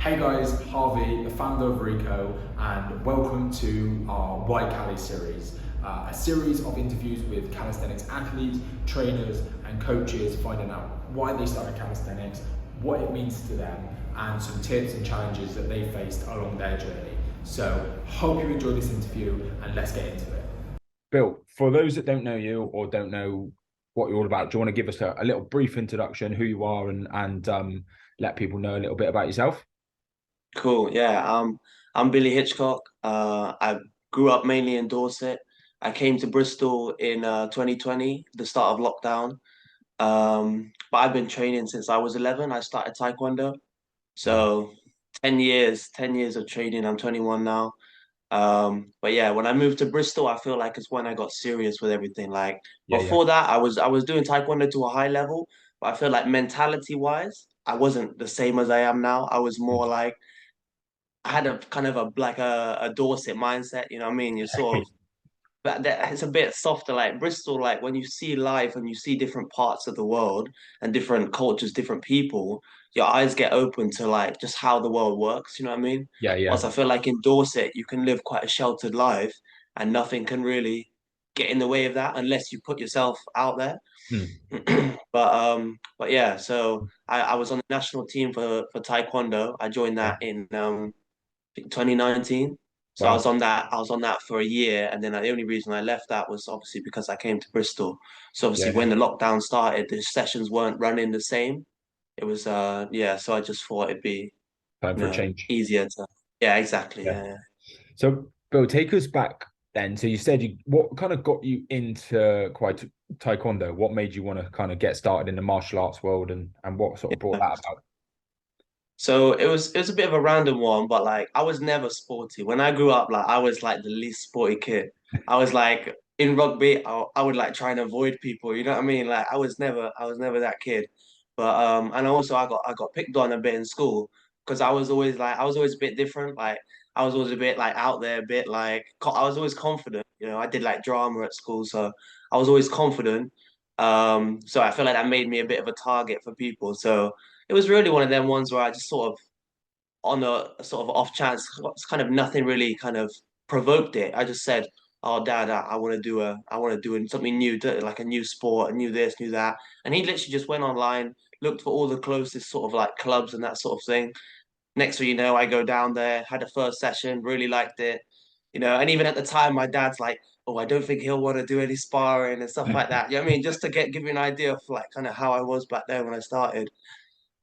Hey guys, Harvey, the founder of Rico, and welcome to our Why Cali series, a series of interviews with calisthenics athletes, trainers, and coaches, finding out why they started calisthenics, what it means to them, and some tips and challenges that they faced along their journey. So, hope you enjoy this interview, and let's get into it. Bill, for those that don't know you or don't know what you're all about, do you want to give us a little brief introduction, who you are, and let people know a little bit about yourself? Cool. Yeah. I'm Billy Hitchcock. I grew up mainly in Dorset. I came to Bristol in 2020, the start of lockdown. But I've been training since I was 11. I started Taekwondo. Wow. So 10 years of training. I'm 21 now. But yeah, when I moved to Bristol, I feel like it's when I got serious with everything. Like Yeah, yeah. before that, I was doing Taekwondo to a high level, but I feel like mentality wise, I wasn't the same as I am now. I was more like I had a kind of a Dorset mindset, you know what I mean? You're sort of it's a bit softer, like Bristol, like when you see life and you see different parts of the world and different cultures, different people, your eyes get open to like just how the world works, you know what I mean? Yeah, yeah. Whilst I feel like in Dorset, you can live quite a sheltered life and nothing can really get in the way of that unless you put yourself out there. Hmm. But yeah, so I was on the national team for Taekwondo. I joined Yeah. that in 2019. So Wow. I was on that for a year, and then the only reason I left that was obviously because I came to Bristol. So Yeah, obviously yeah. when the lockdown started, the sessions weren't running the same. It was yeah, so I just thought it'd be, Time for a change. easier to yeah, exactly. Yeah. Yeah. So, Bill, take us back then. So you said what kind of got you into quite Taekwondo? What made you want to kind of get started in the martial arts world and what sort of brought Yeah. that about? So it was a bit of a random one, but like I was never sporty. When I grew up, like I was like the least sporty kid. I was like in rugby, I would like try and avoid people, you know what I mean? Like I was never that kid. But and also I got picked on a bit in school because I was always a bit different. Like I was always a bit like out there, a bit like I was always confident, you know. I did like drama at school, so I was always confident. So I feel like that made me a bit of a target for people. So it was really one of them ones where I just sort of on a sort of off chance, it's kind of nothing really kind of provoked it. I just said, "Oh, Dad, I want to do something new, like a new sport, a new this, new that." And he literally just went online, looked for all the closest sort of like clubs and that sort of thing. Next thing you know, I go down there, had a first session, really liked it, you know. And even at the time, my dad's like, "Oh, I don't think he'll want to do any sparring and stuff like that." You know what I mean? Just to give you an idea of like kind of how I was back then when I started.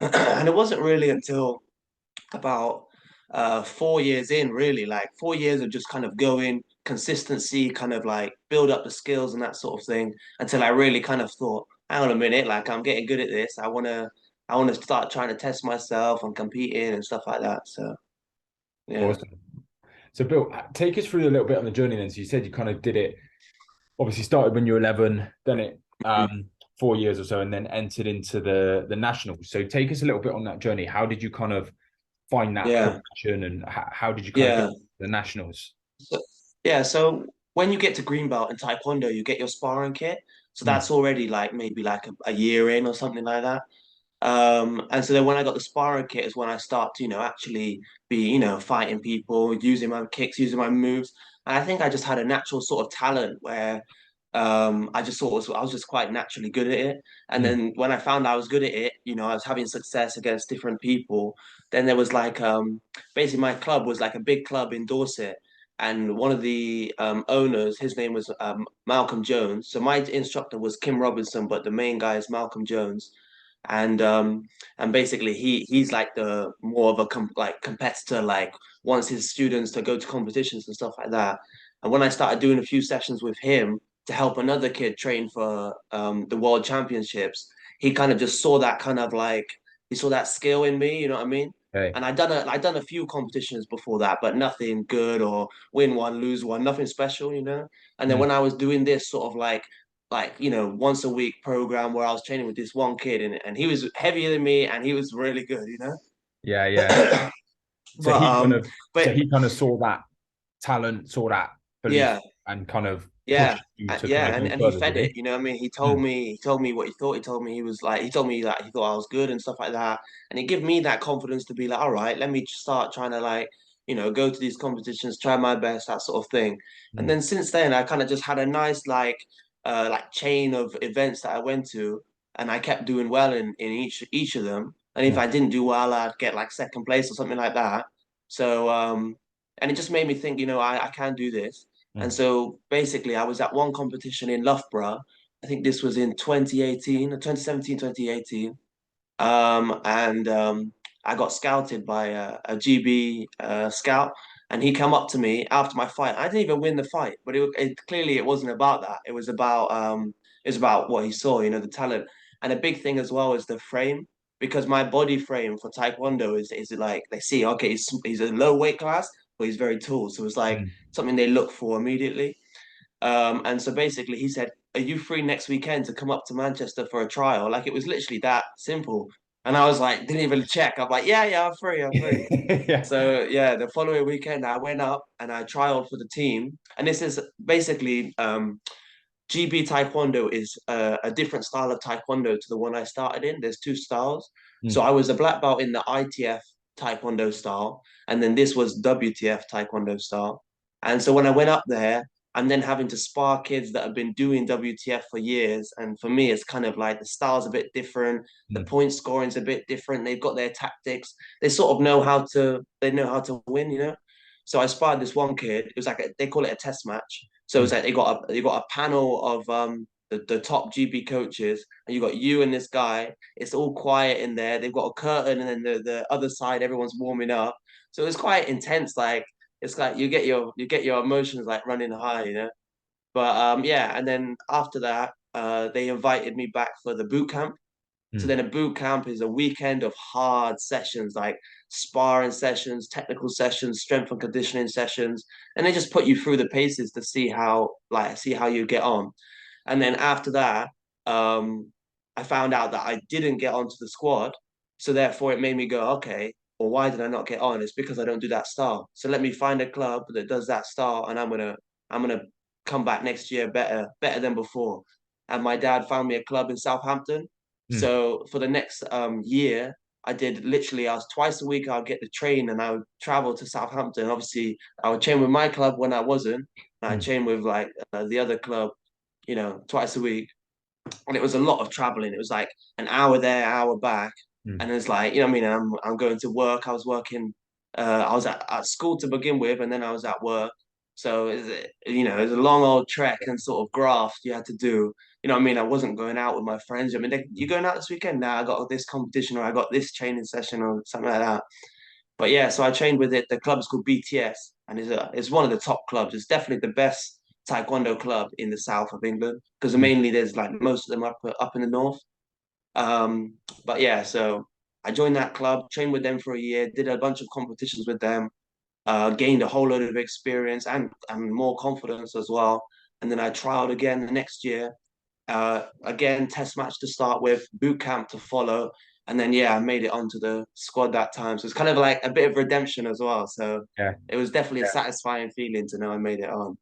And it wasn't really until about 4 years in, really, like 4 years of just kind of going, consistency, kind of like build up the skills and that sort of thing, until I really kind of thought, hang on a minute, like I'm getting good at this. I wanna start trying to test myself and competing and stuff like that. So yeah. Awesome. So, Bill, take us through a little bit on the journey then. So you said you kind of did it, obviously started when you were 11, then it Mm. 4 years or so, and then entered into the nationals. So take us a little bit on that journey. How did you kind of find that Yeah. progression and how did you kind of get Yeah. to the nationals? So, yeah, so when you get to green belt in Taekwondo, you get your sparring kit. So Mm. that's already like maybe like a year in or something like that. And so then when I got the sparring kit is when I start to, actually be, fighting people, using my kicks, using my moves. And I think I just had a natural sort of talent where I just thought I was just quite naturally good at it. And Mm. then when I found I was good at it, I was having success against different people. Then there was like basically my club was like a big club in Dorset. And one of the owners, his name was Malcolm Jones. So my instructor was Kim Robinson, but the main guy is Malcolm Jones, and basically he's like the more of a like competitor, like wants his students to go to competitions and stuff like that. And when I started doing a few sessions with him to help another kid train for the world championships, he kind of just saw that kind of like he saw that skill in me, you know what I mean? Okay. And I'd done a few competitions before that, but nothing good, or win one, lose one, nothing special, you know. And then Mm. when I was doing this sort of like once a week program where I was training with this one kid, and he was heavier than me and he was really good, you know. Yeah, yeah. So But he kind of so but he kind of saw that talent, saw that belief yeah, and kind of Yeah, pushed you to kind yeah, of go and he further, did fed he? it. You know what I mean? Mm, He told me what he thought. He told me that he thought I was good and stuff like that, and it gave me that confidence to be like, all right, let me start trying to like, go to these competitions, try my best, that sort of thing. And mm, then since then, I kind of just had a nice like chain of events that I went to, and I kept doing well in each of them. And if mm, I didn't do well, I'd get like second place or something like that. So and it just made me think, I can do this. And mm, so basically, I was at one competition in Loughborough. I think this was in 2018 or 2017, 2018. And I got scouted by a GB scout, and he came up to me after my fight. I didn't even win the fight, but clearly it wasn't about that. It was about what he saw, the talent. And a big thing as well is the frame, because my body frame for Taekwondo is like they see, okay, he's a low weight class, but he's very tall, so it's like mm. something they look for immediately. And so basically, he said, "Are you free next weekend to come up to Manchester for a trial?" Like it was literally that simple. And I was like, didn't even check. I'm like, yeah, yeah, I'm free, I'm free. Yeah. So yeah, the following weekend I went up and I trialed for the team. And this is basically GB Taekwondo is a different style of Taekwondo to the one I started in. There's two styles. So Mm, I was a black belt in the ITF Taekwondo style, and then this was WTF Taekwondo style. And so when I went up there, I'm then having to spar kids that have been doing WTF for years. And for me, it's kind of like the style's a bit different, the mm, point scoring's a bit different. They've got their tactics. They sort of know how to win, So I sparred this one kid. It was like they call it a test match. So it's mm, like they got a panel of the top GB coaches, and you got you and this guy. It's all quiet in there. They've got a curtain, and then the other side, everyone's warming up. So it's quite intense. Like it's like you get your emotions like running high. But yeah, and then after that, they invited me back for the boot camp. So mm, then a boot camp is a weekend of hard sessions, like sparring sessions, technical sessions, strength and conditioning sessions, and they just put you through the paces to see how you get on. And then after that, um, I found out that I didn't get onto the squad, so therefore it made me go, okay, well, why did I not get on? It's because I don't do that style. So let me find a club that does that style, and I'm gonna come back next year better than before. And my dad found me a club in Southampton. mm, So for the next year, I was twice a week, I'd get the train and I would travel to Southampton. Obviously, I would train with my club when I wasn't. And I mm, train with like the other club, twice a week. And it was a lot of traveling. It was like an hour there, hour back. mm. And it's like, what I mean? I'm going to work. I was at school to begin with, and then I was at work. So it's a long old trek and sort of graft you had to do. What I mean? I wasn't going out with my friends. I mean, you going out this weekend? Now I got this competition or I got this training session or something like that. But yeah, so I trained with it. The club is called BTS, and it's one of the top clubs. It's definitely the best Taekwondo club in the south of England because Mm. mainly there's like most of them up in the north. Um, but yeah, so I joined that club, trained with them for a year, did a bunch of competitions with them, gained a whole load of experience and more confidence as well. And then I trialed again the next year. Again, test match to start with, boot camp to follow, and then yeah, I made it onto the squad that time. So it's kind of like a bit of redemption as well. So Yeah. it was definitely a satisfying feeling to know I made it on.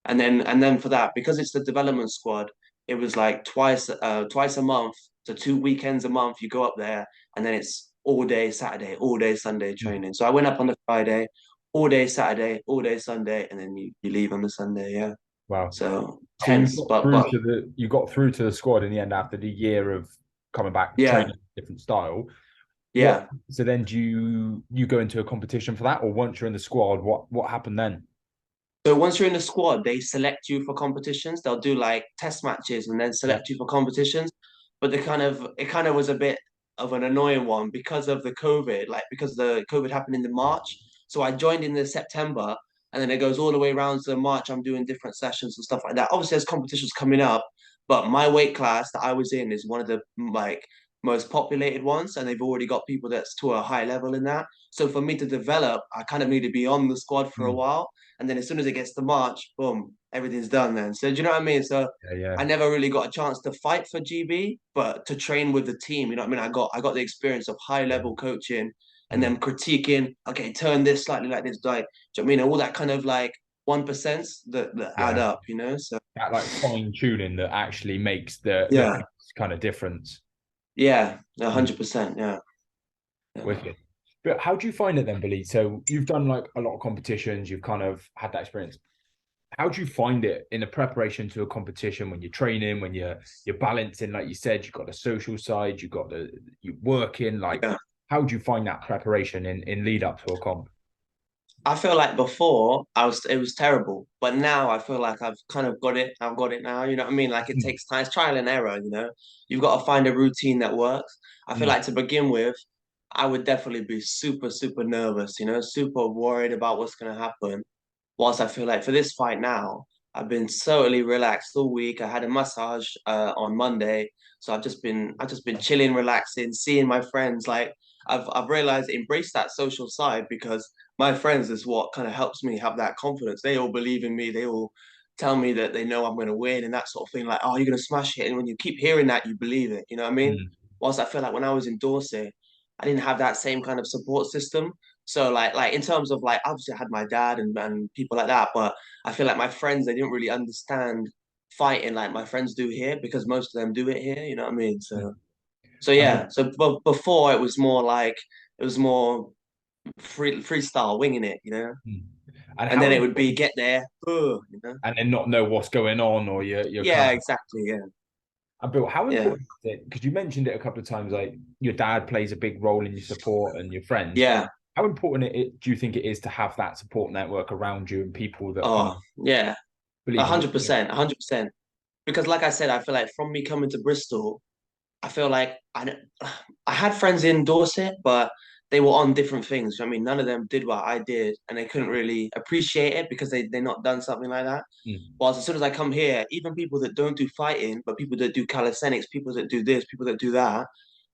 And then for that, because it's the development squad, it was like twice a month, so 2 weekends a month. You go up there, and then it's all day Saturday, all day Sunday Mm. training. So I went up on the Friday, all day Saturday, all day Sunday, and then you leave on the Sunday. Yeah. Wow. So So you tense, got but through but to the squad in the end after the year of coming back yeah, training different style. What yeah. so then do you go into a competition for that, or once you're in the squad, what happened then? So once you're in the squad, they select you for competitions. They'll do like test matches and then Yeah. select you for competitions. But it kind of was a bit of an annoying one because of the COVID, like because the COVID happened in the March. So I joined in the September and then it goes all the way around to March. I'm doing different sessions and stuff like that. Obviously, there's competitions coming up, but my weight class that I was in is one of the like most populated ones, and they've already got people that's to a high level in that. So for me to develop, I kind of need to be on the squad for a Mm. while. And then as soon as it gets to March, boom, everything's done then. So do you know what I mean? So Yeah, yeah. I never really got a chance to fight for GB, but to train with the team, you know what I mean? I got the experience of high Yeah. level coaching and Mm. then critiquing, okay, turn this slightly like this, like, do you know what I mean? All that kind of like 1% that add Yeah. up, you know? So That like fine tuning that actually makes the yeah, biggest kind of difference. yeah, Mm, 100%, yeah. Yeah. wicked. But how do you find it then, Billy? So you've done like a lot of competitions, you've kind of had that experience. How do you find it in the preparation to a competition when you're training, when you're balancing, like you said, you've got the social side, you've got the you working, like Yeah. how do you find that preparation in lead up to a comp? I feel like before it was terrible, but now I feel like I've kind of got it. I've got it now. You know what I mean? Like it Mm, takes time, it's trial and error, you know. You've got to find a routine that works. I feel mm, like to begin with, I would definitely be super, super nervous, you know, super worried about what's gonna happen. Whilst I feel like for this fight now, I've been totally relaxed all week. I had a massage on Monday, so I've just been chilling, relaxing, seeing my friends. Like I've realized embrace that social side because my friends is what kind of helps me have that confidence. They all believe in me. They all tell me that they know I'm going to win and that sort of thing. Like, oh, you're going to smash it. And when you keep hearing that, you believe it. You know what I mean? mm, Whilst I feel like when I was in Dorset, I didn't have that same kind of support system. So like in terms of like obviously I had my dad and people like that, but I feel like my friends they didn't really understand fighting like my friends do here because most of them do it here, you know what I mean? mm. So And yeah, so before it was more like it was more freestyle winging it, you know? mm. And And how then it would be important, get there, you know? and then not know what's going on, or you're kind Yeah, of. exactly, yeah. And Bill, how Yeah. important is it? Because you mentioned it a couple of times, like your dad plays a big role in your support and your friends. Yeah. How important do you think it is to have that support network around you and people that kind of Oh, yeah. A believe in what hundred you're doing? percent, 100%. Because like I said, I feel like from me coming to Bristol, I feel like I had friends in Dorset, but they were on different things. I mean, none of them did what I did, and they couldn't really appreciate it because they not done something like that. Mm, Whilst as soon as I come here, even people that don't do fighting, but people that do calisthenics, people that do this, people that do that,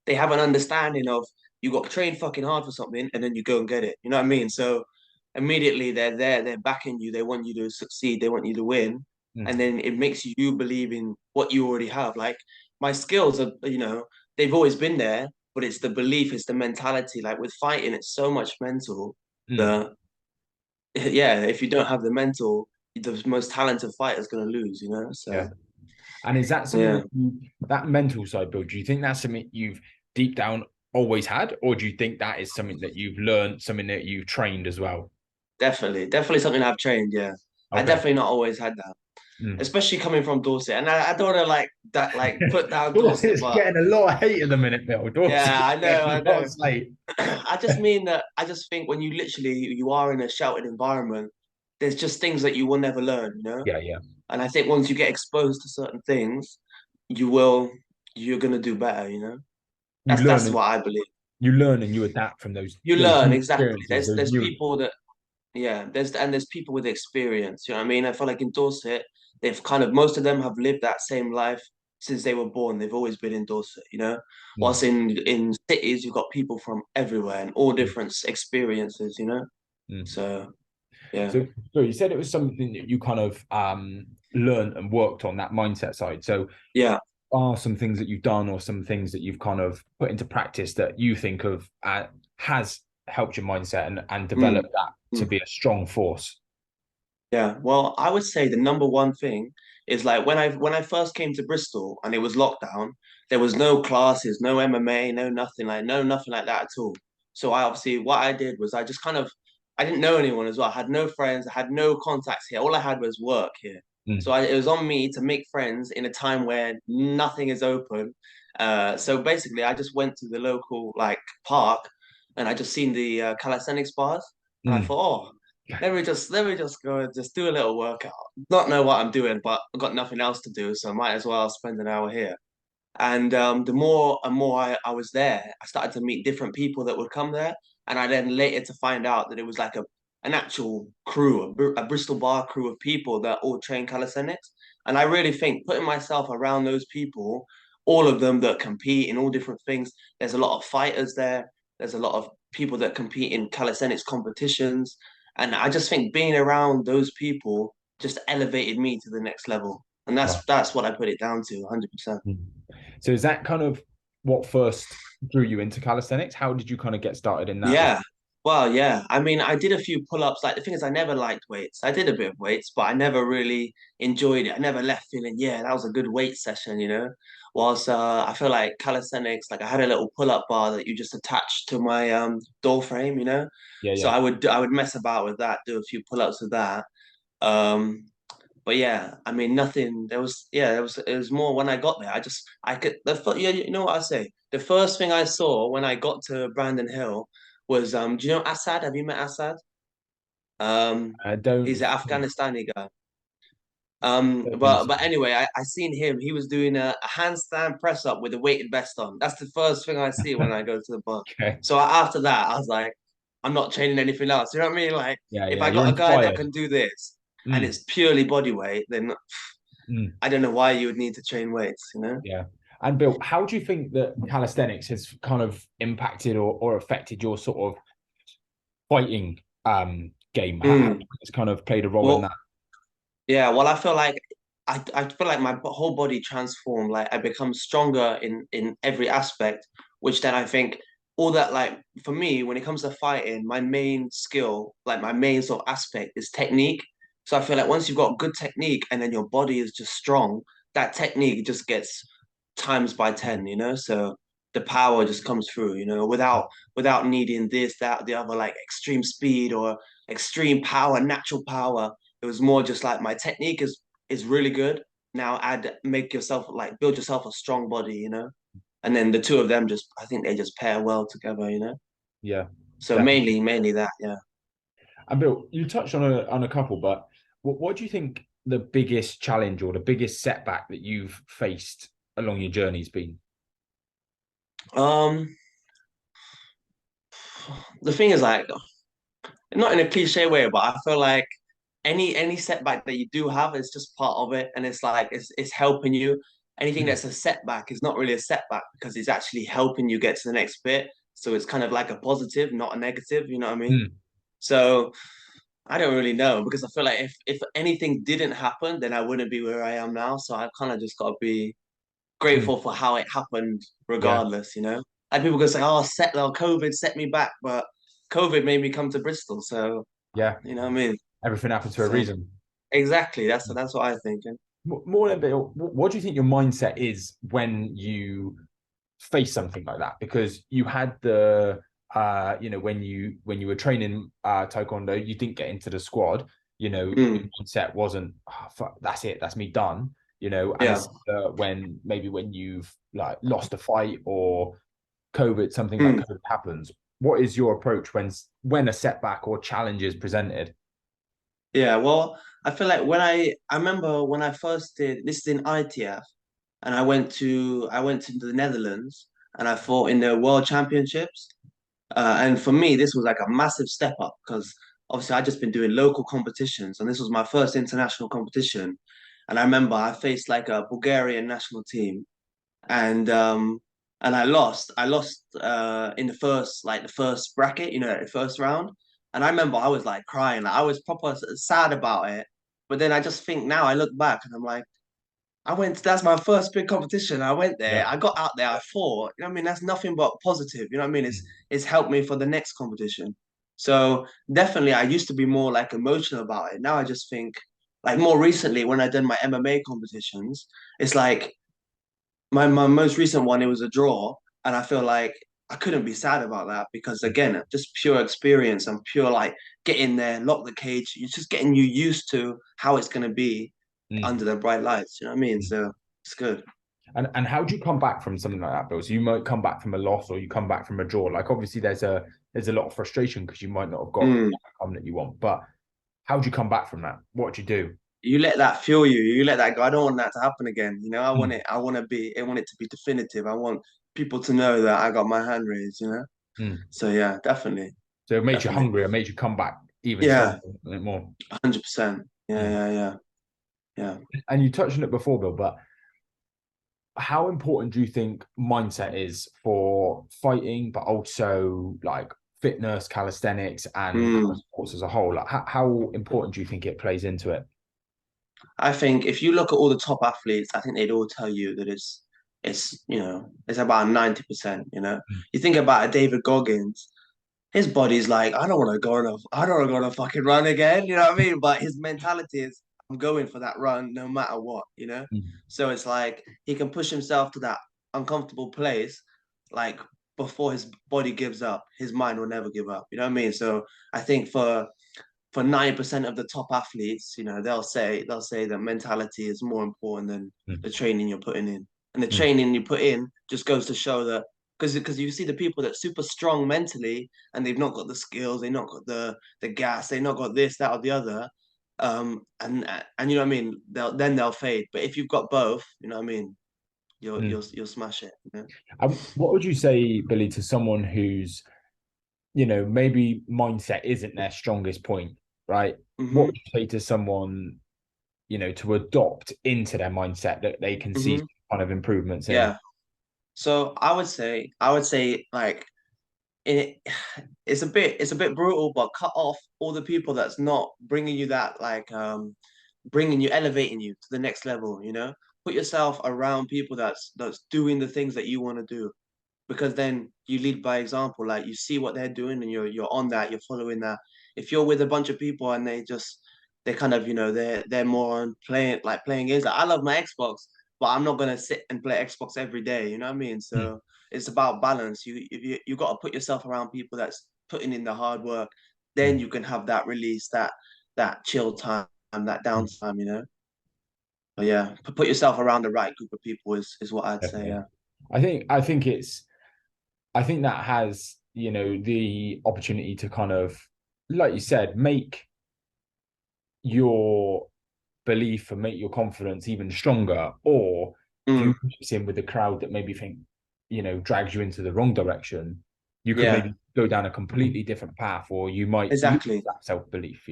they have an understanding of you got to train fucking hard for something, and then you go and get it. You know what I mean? So immediately they're there, they're backing you, they want you to succeed, they want you to win, and mm, then it makes you believe in what you already have. Like my skills are, you know, they've always been there, but it's the belief, it's the mentality. Like with fighting, it's so much mental mm, that yeah, if you don't have the mental, the most talented fighter is gonna lose, you know? yeah. So And is that something yeah, that that mental side, Bill? Do you think that's something you've deep down always had, or do you think that is something that you've learned, something that you've trained as well? definitely something I've trained, yeah. I Okay. definitely not always had that. Mm. Especially coming from Dorset. And I don't want to like put down Dorset, Dorset's but getting a lot of hate at the minute, Bill. yeah, Dorset's getting I a lot know. of slate. I just mean that I just think when you are in a sheltered environment, there's just things that you will never learn, you know? Yeah, yeah. And I think once you get exposed to certain things, you will you're gonna do better, you know? You learn That's and what I believe. you learn and you adapt from those You those learn new exactly. experiences, those There's new. people that yeah, there's people with experience, you know what I mean? I feel like in Dorset, they've kind of most of them have lived that same life since they were born. They've always been in Dorset, you know? Whilst Mm, in cities, you've got people from everywhere and all mm, different experiences, you know? mm. So yeah. So you said it was something that you kind of learned and worked on that mindset side. So Yeah. are some things that you've done or some things that you've kind of put into practice that you think of has helped your mindset and Mm, developed that to mm. be a strong force? Yeah. Well, I would say the number one thing is like when I first came to Bristol and it was lockdown, there was no classes, no MMA, no nothing like no nothing like that at all. So I obviously what I did was I just kind of I didn't know anyone as well. I had no friends, I had no contacts here. All I had was work here. Mm, It was on me to make friends in a time where nothing is open. So basically I just went to the local like park and I just seen the calisthenics bars and I mm, thought, oh, let me just go and just do a little workout. Not know what I'm doing, but I've got nothing else to do, so I might as well spend an hour here. And the more and more I was there, I started to meet different people that would come there. And I then later to find out that it was like an actual crew, a Bristol bar crew of people that all train calisthenics. And I really think putting myself around those people, all of them that compete in all different things, there's a lot of fighters there. There's a lot of people that compete in calisthenics competitions. And I just think being around those people just elevated me to the next level. And right. that's what I put it down to, 100%. Mm. So is that kind of what first drew you into calisthenics? How did you kind of get started in that? Was Yeah. Well, yeah. I mean, I did a few pull-ups. Like the thing is, I never liked weights. I did a bit of weights, but I never really enjoyed it. I never left feeling, yeah, that was a good weight session, you know. Whilst I feel like calisthenics, like I had a little pull-up bar that you just attach to my door frame, you know. Yeah, So yeah. I would mess about with that, do a few pull-ups with that. Um, but yeah, I mean, nothing. There was yeah, it was more when I got there. I could yeah, you know what I say. The first thing I saw when I got to Brandon Hill was do you know Assad? Have you met Assad? I don't He's an think Afghanistani guy. don't think so. But anyway, I seen him. He was doing a handstand press up with a weighted vest on. That's the first thing I see when I go to the bar. Okay. So after that, I was like, I'm not training anything else. You know what I mean? Like, Yeah, if yeah. I You're got a guy that inspired. can do this and Mm, it's purely body weight, then mm, I don't know why you would need to train weights. You know? yeah. And Bill, how do you think that calisthenics has kind of impacted or affected your sort of fighting game? How do Mm. you think it's kind of played a role in that? Well, yeah. Well, I feel like my whole body transformed. Like I become stronger in every aspect, which then I think all that like for me when it comes to fighting, my main skill, like my main sort of aspect is technique. So I feel like once you've got good technique and then your body is just strong, that technique just gets times by 10, you know? So the power just comes through, you know, without needing this, that, the other, like extreme speed or extreme power, natural power. It was more just like my technique is really good. Now add make yourself like build yourself a strong body, you know? And then the two of them just I think they just pair well together, you know? Yeah, So definitely. mainly that, yeah. And Bill, you touched on a couple, but what do you think the biggest challenge or the biggest setback that you've faced along your journey's been? Um the thing is like not in a cliche way, but I feel like any setback that you do have is just part of it, and it's like it's helping you. Anything Mm, that's a setback is not really a setback because it's actually helping you get to the next bit. So it's kind of like a positive, not a negative. You know what I mean? mm, So I don't really know because I feel like if anything didn't happen, then I wouldn't be where I am now. So I kind of just got to be mm. grateful for how it happened, Yeah, regardless. You know, like people can say, "Oh, COVID set me back," but COVID made me come to Bristol. So yeah. you know what I mean? Everything happens for a So reason. exactly, that's what I think. More than Bill, what do you think your mindset is when you face something like that? Because you had the when you were training taekwondo, you didn't get into the squad. Your Mm, mindset wasn't, "Oh, fuck, that's it, that's me done." And yeah. it's when you've like lost a fight or something like Mm, COVID happens. What is your approach when a setback or challenge is presented? yeah. Well, I feel like I remember when I first did this is in ITF and I went to the Netherlands and I fought in the World Championships. And for me, this was like a massive step up because obviously I just been doing local competitions and this was my first international competition. And I remember I faced like a Bulgarian national team and I lost. I lost in the first bracket, you know, the first round. And I remember I was like crying. Like, I was proper sad about it. But then I just think now I look back and I'm like, that's my first big competition. I went there, Yeah. I got out there, I fought. You know what I mean? That's nothing but positive. You know what I mean? It's helped me for the next competition. So definitely I used to be more like emotional about it. Now I just think like more recently when I done my MMA competitions, it's like my most recent one, it was a draw, and I feel like I couldn't be sad about that because again, just pure experience and pure like get in there, lock the cage. It's just getting you used to how it's gonna be Mm. under the bright lights. You know what I mean? So it's good. And how do you come back from something like that, Bill? So you might come back from a loss or you come back from a draw. Like obviously there's a lot of frustration because you might not have got Mm. the outcome that you want. But how do you come back from that? What do you do? You let that fuel you. You let that go. I don't want that to happen again. You know, I want Mm, it. I want it to be definitive. I want people to know that I got my hand raised. You know. mm. So yeah, definitely, So it makes you definitely. hungry, it makes you come back even stronger Yeah, and more. 100%. Yeah, Mm. yeah, yeah, yeah. And you touched on it before, Bill, but how important do you think mindset is for fighting, but also like fitness, calisthenics, and kind of Mm. sports as a whole? Like how important do you think it plays into it? I think if you look at all the top athletes, I think they'd all tell you that it's about 90%, you know. Mm. You think about a David Goggins, his body's like, I don't want to go on a fucking run again. You know what I mean? But his mentality is, I'm going for that run no matter what. You know. Mm. So it's like he can push himself to that uncomfortable place, like before his body gives up, his mind will never give up. You know what I mean? So I think for 90% of the top athletes, you know, they'll say that mentality is more important than the Mm. training you're putting in. And the Mm. training you put in just goes to show that because you see the people that super strong mentally and they've not got the skills, they've not got the gas, they've not got this, that, or the other. And you know what I mean? They'll fade. But if you've got both, you know what I mean, you'll Mm. you'll you'll smash it. You know? What would you say, Billy, to someone who's, maybe mindset isn't their strongest point, right? What Hmm. would you say to someone, to adopt into their mindset that they can see Hmm. kind of improvements in? Yeah. So I would say like it it's a bit brutal, but cut off all the people that's not bringing you that like bringing you elevating you to the next level. You know, put yourself around people that's doing the things that you want to do, because then you lead by example. Like you see what they're doing and you're on that, you're following that. If you're with a bunch of people and they kind of, they're more on playing games. Like I love my Xbox, but I'm not gonna sit and play Xbox every day. You know what I mean? Mm. So it's about balance. You got to put yourself around people that's putting in the hard work. Then Mm. you can have that release, that chill time, that Mm. downtime. You know. But yeah, put yourself around the right group of people is what I'd say. Definitely. Yeah. I think that has, the opportunity to kind of, like you said, make your belief and make your confidence even stronger. Or if you Mm, mix in with the crowd that maybe think, drags you into the wrong direction, you could yeah. maybe go down a completely different path, or you might lose Exactly. that self-belief.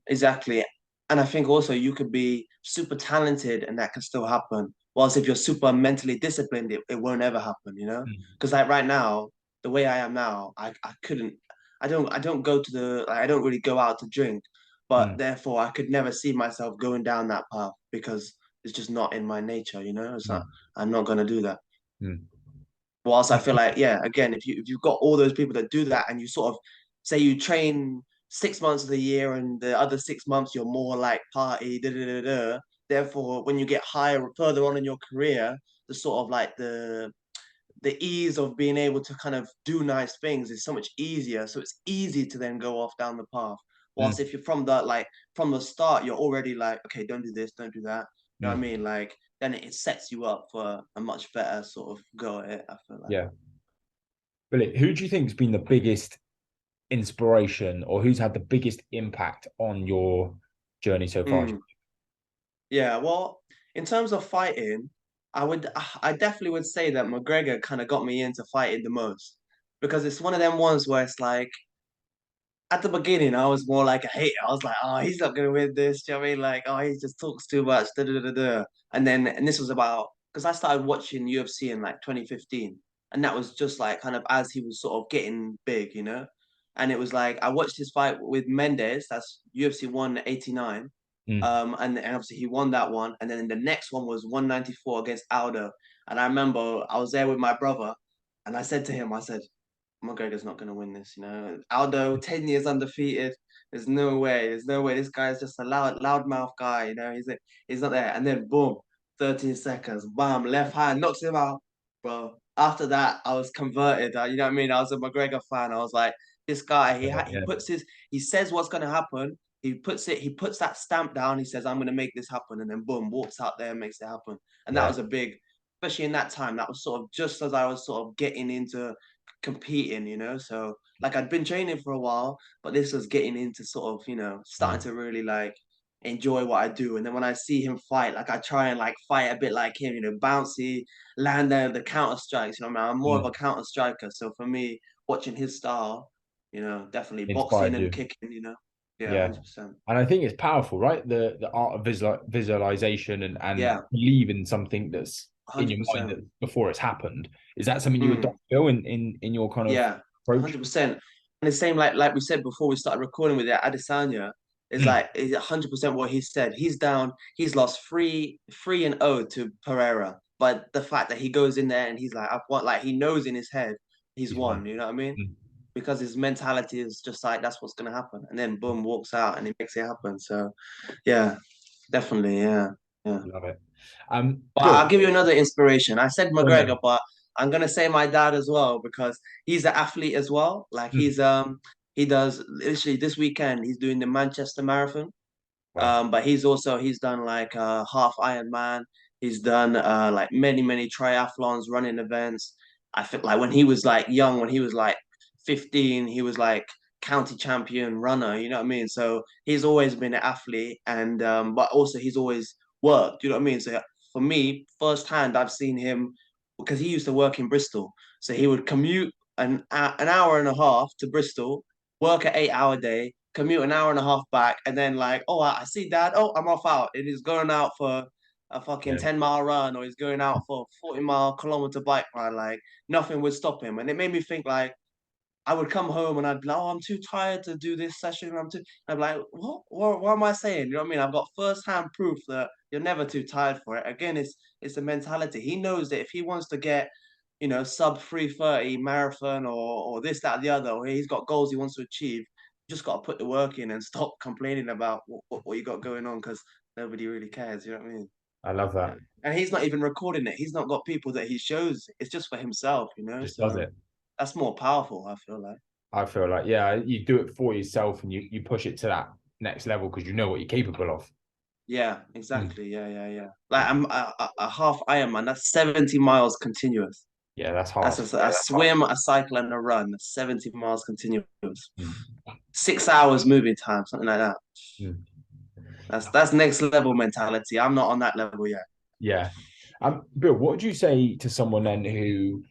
Exactly. And I think also you could be super talented and that can still happen. Whilst if you're super mentally disciplined, it won't ever happen, you know? Mm. Because like right now, the way I am now, I couldn't I don't go to I don't really go out to drink, but Mm. therefore I could never see myself going down that path because it's just not in my nature, you know? It's not, Mm. I'm not gonna do that. Mm. Whilst I feel like, yeah, again, if you've got all those people that do that and you sort of say you train 6 months of the year and the other 6 months you're more like party, da da da da. Therefore, when you get higher further on in your career, the sort of like the ease of being able to kind of do nice things is so much easier. So it's easy to then go off down the path. Whilst Mm. if you're from the start, you're already like, okay, don't do this, don't do that. You know what I Mm. mean? Like then it sets you up for a much better sort of go at it, I feel like. Yeah. Billy, who do you think has been the biggest inspiration, or who's had the biggest impact on your journey so far? Mm. Yeah, well, in terms of fighting, I definitely would say that McGregor kind of got me into fighting the most because it's one of them ones where it's like at the beginning I was more like a hater. I was like, oh, he's not gonna win this. Do you know what I mean? Like, oh, he just talks too much. Da, da, da, da, da. And this was about because I started watching UFC in like 2015, and that was just like kind of as he was sort of getting big, you know. And it was like I watched his fight with Mendes. That's UFC 189. Mm. And obviously he won that one. And then the next one was 194 against Aldo. And I remember I was there with my brother and I said to him, I said, McGregor's not going to win this, you know. Aldo, 10 years undefeated. There's no way. There's no way. This guy's just a loudmouth guy, you know. He's not there. And then boom, 13 seconds, bam, left hand, knocks him out. Bro, after that, I was converted. You know what I mean? I was a McGregor fan. I was like, this guy, he Yeah. he says what's gonna happen. He puts that stamp down. He says, I'm gonna make this happen, and then boom, walks out there and makes it happen. And that Yeah. was a big, especially in that time. That was sort of just as I was sort of getting into competing, you know. So like I'd been training for a while, but this was getting into sort of, starting Mm. to really like enjoy what I do. And then when I see him fight, like I try and like fight a bit like him, bouncy, land the counter strikes. You know, man, I'm more of a Mm. counter striker. So for me, watching his style, definitely boxing Inspired and you. kicking, yeah, Yeah. 100%. And I think it's powerful, right? The art of visualization and Yeah, believe in something that's in your mind 100%. that before it's happened. Is that something you Mm. adopt, Phil, in your kind of Yeah, approach? 100%. And the same like we said before we started recording with it, Adesanya is Mm. like is 100% what he said. He's down. He's lost three and O to Pereira, but the fact that he goes in there and he's like, I've won. Like he knows in his head he's He's won. one. You know what I mean? Mm. because his mentality is just like that's what's gonna happen, and then boom, walks out and he makes it happen. So yeah, definitely, yeah, yeah. Love it. But Bill, I'll give you another inspiration. I said go on then. McGregor, but I'm gonna say my dad as well because he's an athlete as well. Like Mm. he does literally this weekend he's doing the Manchester Marathon. Wow. But he's done like half Ironman. He's done like many triathlons, running events. I feel like when he was like young, when he was like 15, he was like county champion runner. You know what I mean? So he's always been an athlete, and but also he's always worked. You know what I mean? So for me, firsthand, I've seen him because he used to work in Bristol. So he would commute an hour and a half to Bristol, work an 8 hour day, commute an hour and a half back, and then like, oh, I see dad. Oh, I'm off out. And he's going out for a fucking Yeah. 10-mile run, or he's going out for a 40-kilometer bike ride. Like nothing would stop him. And it made me think like I would come home and I'd be like, oh, I'm too tired to do this session. I'm like, what am I saying? You know what I mean? I've got first-hand proof that you're never too tired for it. Again, it's the mentality. He knows that if he wants to get, sub 3:30 marathon or this, that, or the other, or he's got goals he wants to achieve, you just got to put the work in and stop complaining about what you got going on because nobody really cares. You know what I mean? I love Yeah. that. And he's not even recording it. He's not got people that he shows. It's just for himself, Just does So it. that's more powerful, I feel like. I feel like, yeah, you do it for yourself and you push it to that next level because you know what you're capable of. Yeah, Mm. exactly. Yeah. Like I'm a half Ironman. That's 70 miles continuous. Yeah, that's That's hard. a swim, a cycle, and a run. That's 70 miles continuous. Mm. 6 hours moving time, something like that. Mm. That's next level mentality. I'm not on that level yet. Yeah. Bill, what would you say to someone then who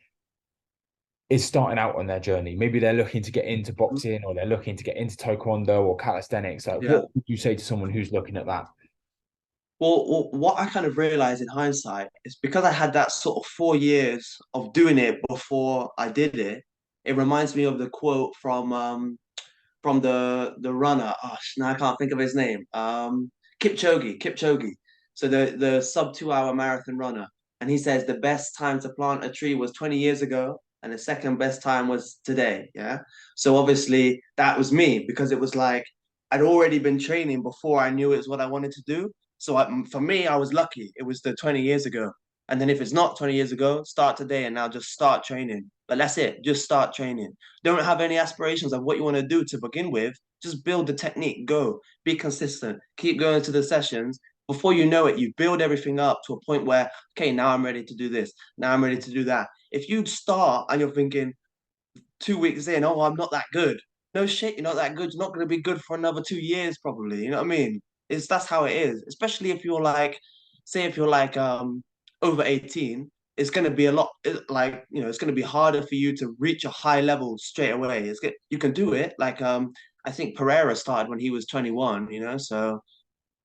is starting out on their journey? Maybe they're looking to get into boxing or they're looking to get into Taekwondo or calisthenics. Like, Yeah. what would you say to someone who's looking at that? Well, what I kind of realized in hindsight is because I had that sort of 4 years of doing it before I did it. It reminds me of the quote from the runner. Oh, now I can't think of his name. Kipchoge. So the sub 2 hour marathon runner, and he says the best time to plant a tree was 20 years ago, and the second best time was today. Yeah. So obviously that was me because it was like I'd already been training before I knew it was what I wanted to do. So for me, I was lucky. It was the 20 years ago. And then if it's not 20 years ago, start today and now just start training. But that's it. Just start training. Don't have any aspirations of what you want to do to begin with. Just build the technique, go, be consistent, keep going to the sessions. Before you know it, you build everything up to a point where, okay, now I'm ready to do this. Now I'm ready to do that. If you start and you're thinking 2 weeks in, oh, I'm not that good. No shit, you're not that good. You're not going to be good for another 2 years, probably. You know what I mean? That's how it is. Especially if you're like, say, if you're like over 18, it's going to be a lot like it's going to be harder for you to reach a high level straight away. You can do it. Like I think Pereira started when he was 21. So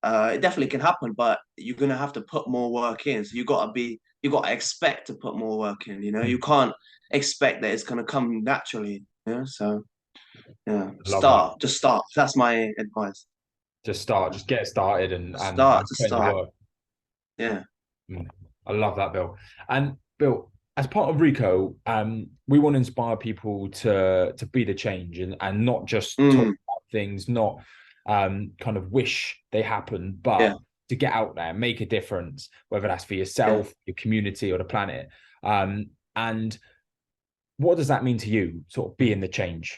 it definitely can happen, but you're gonna have to put more work in. So you gotta expect to put more work in. Mm. You can't expect that it's gonna come naturally. So yeah, I love that. just start. That's my advice. Just start, just get started and Just put in the start. work. Yeah, Mm. I love that, Bill. And Bill, as part of Rico, we want to inspire people to be the change and not just talk mm, about things, not kind of wish they happen, yeah, but to get out there, make a difference, whether that's for yeah. yourself, your community, or the planet. And what does that mean to you, sort of being the change?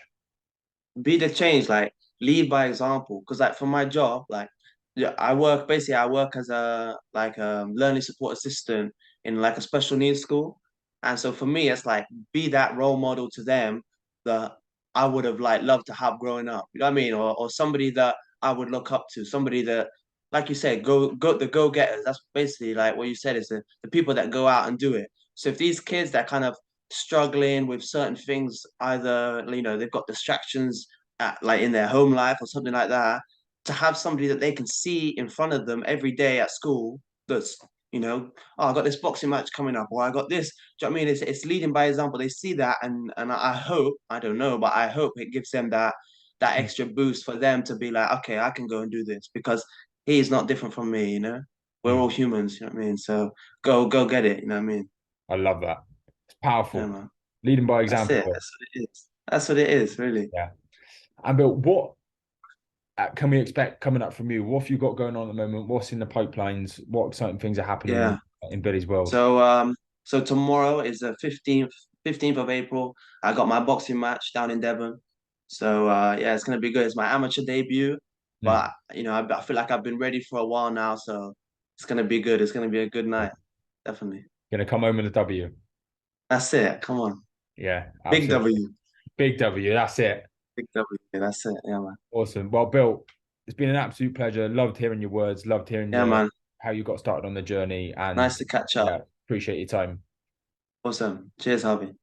Be the change. Like lead by example. Because like for my job, like yeah, I work as a like learning support assistant in like a special needs school. And so for me, it's like be that role model to them that I would have like loved to have growing up. You know what I mean? Or somebody that I would look up to, somebody that, like you said, go getters. That's basically like what you said is the people that go out and do it. So if these kids that kind of struggling with certain things, either they've got distractions like in their home life or something like that, to have somebody that they can see in front of them every day at school that's oh, I got this boxing match coming up, or I got this. Do you know what I mean? It's leading by example. They see that, and I hope, I don't know, but I hope it gives them that Mm. extra boost for them to be like, okay, I can go and do this because he is not different from me. We're Mm. all humans. You know what I mean? So go get it. You know what I mean? I love that. It's Yeah, powerful. man. Leading by That's it. example. That's what it is. That's what it is, really. Yeah. And Bill, what can we expect coming up from you? What have you got going on at the moment? What's in the pipelines? What exciting things are happening Yeah. in Billy's world? So so tomorrow is the 15th of April. I got my boxing match down in Devon. So yeah, it's gonna be good. It's my amateur debut, Mm. but I feel like I've been ready for a while now, so it's gonna be good. It's gonna be a good night, definitely. Gonna come home with a W. That's it. Come on. Yeah, Big absolutely. W. Big W. That's it. Big W. Yeah, that's it. Yeah, man. Awesome. Well, Bill, it's been an absolute pleasure. Loved hearing your words. Loved hearing Yeah, your man. how you got started on the journey. And Nice to catch up. yeah, appreciate your time. Awesome. Cheers, Harvey.